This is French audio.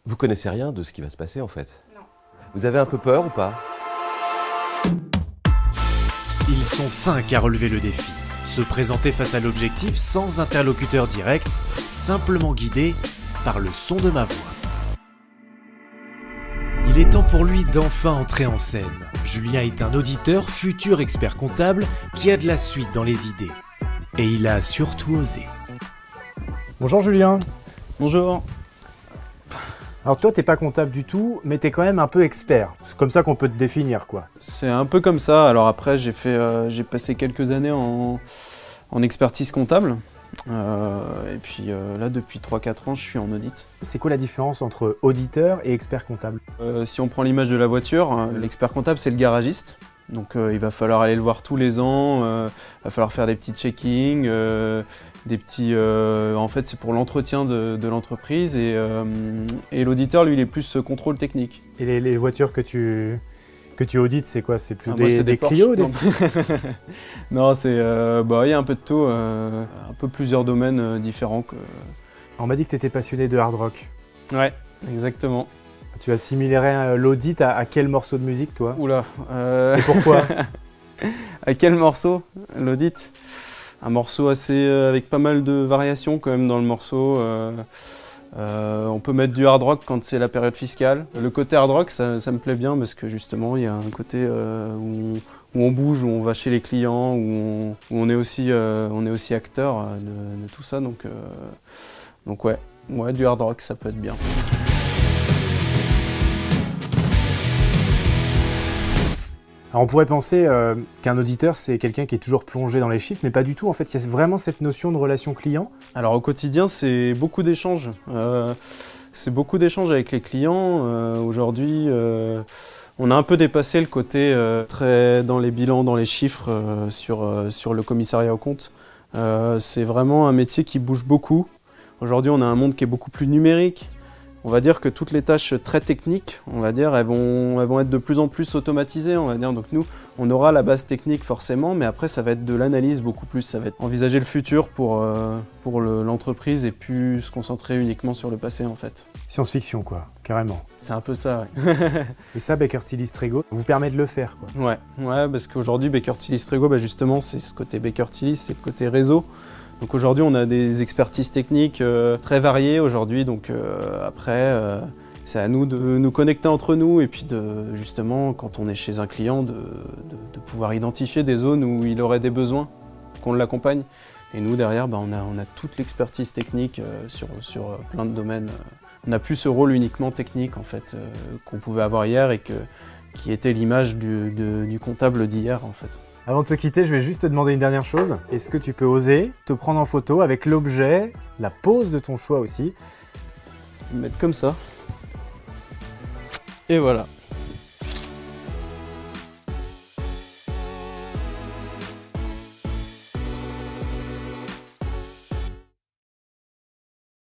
Vous connaissez rien de ce qui va se passer en fait? Non. Vous avez un peu peur ou pas? Ils sont 5 à relever le défi. Se présenter face à l'objectif sans interlocuteur direct, simplement guidé par le son de ma voix. Il est temps pour lui d'enfin entrer en scène. Julien est un auditeur, futur expert comptable, qui a de la suite dans les idées. Et il a surtout osé. Bonjour Julien. Bonjour. Alors toi t'es pas comptable du tout, mais t'es quand même un peu expert. C'est comme ça qu'on peut te définir quoi. C'est un peu comme ça. Alors après j'ai passé quelques années en expertise comptable. Et puis là depuis 3-4 ans je suis en audit. C'est quoi la différence entre auditeur et expert comptable? Si on prend l'image de la voiture, l'expert comptable c'est le garagiste. Donc il va falloir aller le voir tous les ans, il va falloir faire des petits checkings, en fait c'est pour l'entretien de l'entreprise et l'auditeur lui il est plus contrôle technique. Et les voitures que tu audites, c'est quoi? C'est plus Moi, c'est des Porsche. Clio? Non, c'est il y a un peu de tout, un peu plusieurs domaines différents que... On m'a dit que tu étais passionné de hard rock. Ouais, exactement. Tu assimilerais l'audit à quel morceau de musique toi? Oula. Et pourquoi? À quel morceau? L'audit? Un morceau assez avec pas mal de variations quand même dans le morceau. On peut mettre du hard rock quand c'est la période fiscale. Le côté hard rock, ça me plaît bien parce que justement, il y a un côté où on bouge, où on va chez les clients, où on est aussi acteur de tout ça. Donc ouais, du hard rock, ça peut être bien. Alors on pourrait penser qu'un auditeur c'est quelqu'un qui est toujours plongé dans les chiffres, mais pas du tout en fait, il y a vraiment cette notion de relation client. Alors au quotidien c'est beaucoup d'échanges, avec les clients. Aujourd'hui on a un peu dépassé le côté très dans les bilans, dans les chiffres sur le commissariat aux comptes. C'est vraiment un métier qui bouge beaucoup. Aujourd'hui on a un monde qui est beaucoup plus numérique. On va dire que toutes les tâches très techniques, on va dire, elles vont être de plus en plus automatisées, on va dire. Donc nous, on aura la base technique forcément, mais après ça va être de l'analyse beaucoup plus. Ça va être envisager le futur pour l'entreprise et plus se concentrer uniquement sur le passé en fait. Science-fiction quoi, carrément. C'est un peu ça, ouais. Et ça, Baker Tilly Strego vous permet de le faire quoi. Ouais, parce qu'aujourd'hui, Baker Tilly Strego, justement, c'est ce côté Baker Tilly, c'est le côté réseau. Donc aujourd'hui, on a des expertises techniques très variées aujourd'hui. Donc après, c'est à nous de nous connecter entre nous et puis justement, quand on est chez un client, de pouvoir identifier des zones où il aurait des besoins, qu'on l'accompagne. Et nous, derrière, on a toute l'expertise technique sur plein de domaines. On n'a plus ce rôle uniquement technique en fait qu'on pouvait avoir hier et qui était l'image du comptable d'hier en fait. Avant de se quitter, je vais juste te demander une dernière chose. Est-ce que tu peux oser te prendre en photo avec l'objet, la pose de ton choix aussi? Mettre comme ça. Et voilà.